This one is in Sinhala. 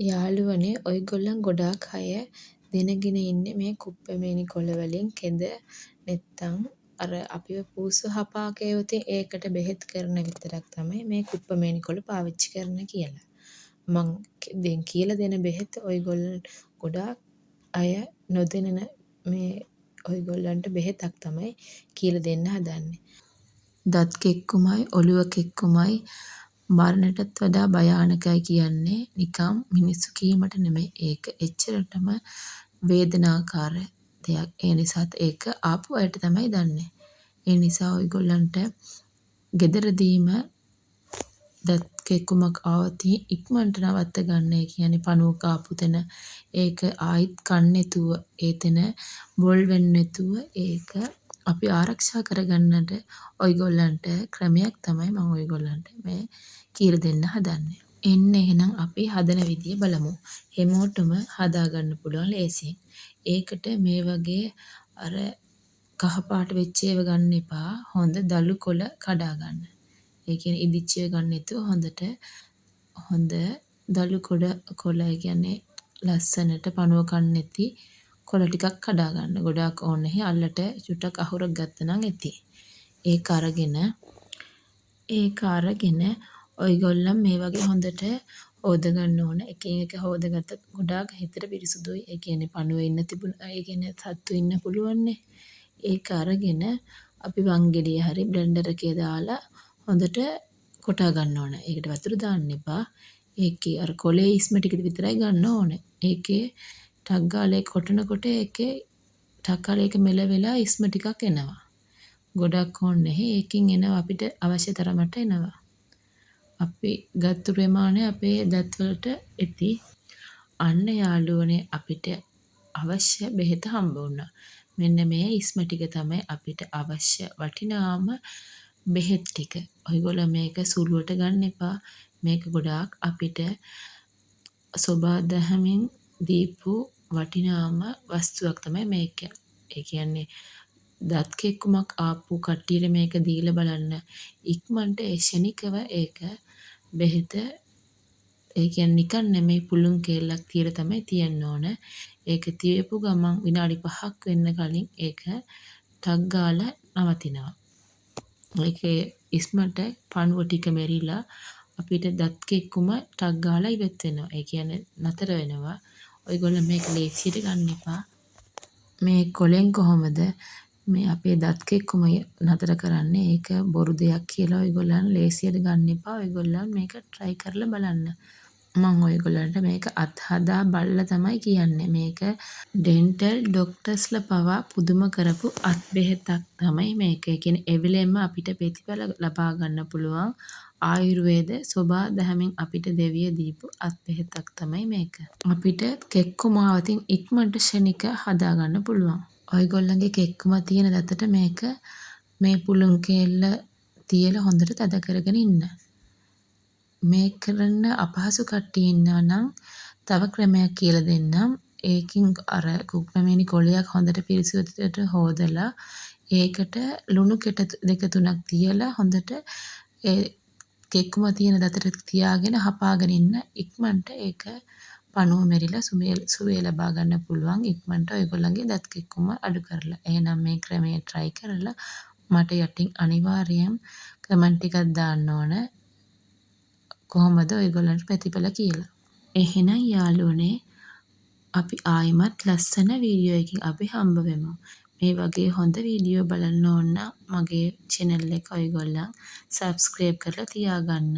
යාළුවනේ ඔයගොල්ලන් ගොඩාක් අය දැනගෙන ඉන්නේ මේ කුප්පමේනි කොළ වලින් කෙඳ නැත්තම් අර අපිව පූසු හපාකයෝ ඉතින් ඒකට බෙහෙත් කරන විතරක් තමයි මේ කුප්පමේනි කොළ පාවිච්චි කරන්න කියලා. මං දැන් කියලා දෙන බෙහෙත් ඔයගොල්ලන් ගොඩාක් අය නොදැනෙන මේ ඔයගොල්ලන්ට බෙහෙතක් තමයි කියලා දෙන්න හදන්නේ. දත් කෙක්කුමයි ඔළුව කෙක්කුමයි මරණයටත් වඩා භයානකයි කියන්නේ නිකම් මිනිස්සු කීමට නෙමෙයි. ඒක එච්චරටම වේදනාකාර දෙයක්. ඒ නිසාත් ඒක ආපු අයට තමයි දන්නේ. ඒ නිසා ඔයගොල්ලන්ට ගෙදරදීම දත් කෙක්කුමක් ආවොත් ඉක්මනට නවත්ත ගන්න. ඒ කියන්නේ පණුවක ආපු තැන ඒක ආයිත් කන්නේ නැතුව ඒතන බොල් වෙන්නේ නැතුව ඒක අපි ආරක්ෂා කරගන්නට ඔයගොල්ලන්ට ක්‍රමයක් තමයි මම ඔයගොල්ලන්ට මේ කියලා දෙන්න හදන්නේ. එන්න එහෙනම් අපි හදන විදිය බලමු. හැමෝටම හදාගන්න පුළුවන් ලේසියෙන්. ඒකට මේ වගේ අර කහපාට වෙච්ච ඒවා ගන්න එපා. හොඳ දළු කොළ කඩා ගන්න. ඒ කියන්නේ ඉදිච්ච ඒවා ගන්න නැතුව හොඳ දළු කොළ ඒ කියන්නේ ලස්සනට පණුව කන්නේ නැති කොළ ටිකක් කඩා ගන්න. ගොඩාක් ඕනේ නැහැ. අල්ලට චුට්ටක් අහුරක් ගත්තනම් ඇති. ඒක අරගෙන ඔයගොල්ලන් මේ වගේ හොඳට හොද ගන්න ඕන. එකින් එක හොදගත්තත් ගොඩාක් හිතට පිරිසුදුයි. ඒ කියන්නේ පණුවේ ඉන්න ඒ කියන්නේ සත්තු ඉන්න පුළුවන්නේ. ඒක අරගෙන අපි වංගෙඩිය හරි බ්ලෙන්ඩර් එකේ දාලා හොඳට කොටා ගන්න ඕන. ඒකට වතුර දාන්න එපා. ඒකේ අර කොලේ ඉස්ම ටික විතරයි ගන්න ඕනේ. ඒකේ ටක් ගාලා කොටනකොට ඒකේ ටක් ගාලා ඒක මෙල වෙලා ඉස්ම ටිකක් එනවා. ගොඩක් ඕනේ නැහැ. ඒකෙන් එනවා අපිට අවශ්‍ය තරමට එනවා. අපි ගත්තු ප්‍රමාණය අපේ දත්වලට ඇති. අන්න යාළුවනේ අපිට අවශ්‍ය බෙහෙත හම්බ වුණා. මෙන්න මේ ඉස්ම ටික තමයි අපිට අවශ්‍ය වටිනාම බෙහෙත් ටික. ඔයගොල්ලෝ මේක සුළුවට ගන්න එපා. මේක ගොඩාක් අපිට සෝබා දහමින් දීපු වටිනාම වස්තුවක් තමයි මේක. ඒ කියන්නේ දත් කෙක්කුමක් ආපු කට්ටියට මේක දීලා බලන්න. ඉක්මනට ඒ ෂණිකව ඒක බෙහෙත ඒ කියන්නේ නිකන් නෙමෙයි පුළුන් කේල්ලක් තියලා තමයි තියන්න ඕන. ඒක තියපු ගමන් විනාඩි 5ක් වෙන්න කලින් ඒක ටක් ගාලා නවතිනවා. ඒකේ ඉස්මට පණුව ටික මෙරිලා අපිට දත් කෙක්කුම ටක් ගාලා ඉවත් වෙනවා. ඒ කියන්නේ නතර වෙනවා. ඔයගොල්ලෝ මේක ලේසියට ගන්න එපා. මේ කොලෙන් කොහොමද මේ අපේ දත් කෙක්කුම නතර කරන්නේ? ඒක බොරු දෙයක් කියලා ඔයගොල්ලන් ලේසියට ගන්න එපා. ඔයගොල්ලන් මේක try කරලා බලන්න. මම ඔයගොල්ලන්ට මේක අත්හදා බලලා තමයි කියන්නේ. මේක ඩෙන්ටල් ඩොක්ටර්ස්ලා පවා පුදුම කරපු අත් බෙහෙතක් තමයි මේක. ඒ කියන්නේ එවිලෙම අපිට ප්‍රතිඵල ලබා ගන්න පුළුවන් ආයුර්වේද සෝබා දහමින් අපිට දෙවිය දීපු අත් බෙහෙතක් තමයි මේක. අපිට කෙක්කුමාවතින් ඉක්මනට ෂණික හදා ගන්න පුළුවන්. ඔයගොල්ලන්ගේ කෙක්කුම තියෙන දතට මේක මේ පුළුන් කේල්ල තියලා හොඳට තද කරගෙන ඉන්න. මේ කරන්න අපහසු කට්ටිය ඉන්නවා නම් තව ක්‍රමයක් කියලා දෙන්නම්. ඒකින් අර කුප්පමේනි කොළයක් හොඳට පිරිසිදුට හොදලා ඒකට ලුණු කෙට 2-3ක් තියලා හොඳට ඒ කෙක්කුම තියෙන දතට තියාගෙන හපාගෙන ඉන්න. ඉක්මනට ඒක පණුව මෙරිලා සුවය ලබා ගන්න පුළුවන්. ඉක්මනට ඔයගොල්ලන්ගේ දත් කෙක්කුම අඩු කරලා. එහෙනම් මේ ක්‍රමය try කරලා මට යටින් අනිවාර්යයෙන් කමෙන්ට් එකක් දාන්න ඕන. කොහොමද ඔයගොල්ලන්ට ප්‍රතිඵල කියලා. එහෙනම් යාළුවනේ අපි ආයිමත් ලස්සන වීඩියෝ එකකින් අපි හම්බ වෙමු. මේ වගේ හොඳ වීඩියෝ බලන්න ඕන නම් මගේ channel එක ඔයගොල්ලන් subscribe කරලා තියාගන්න.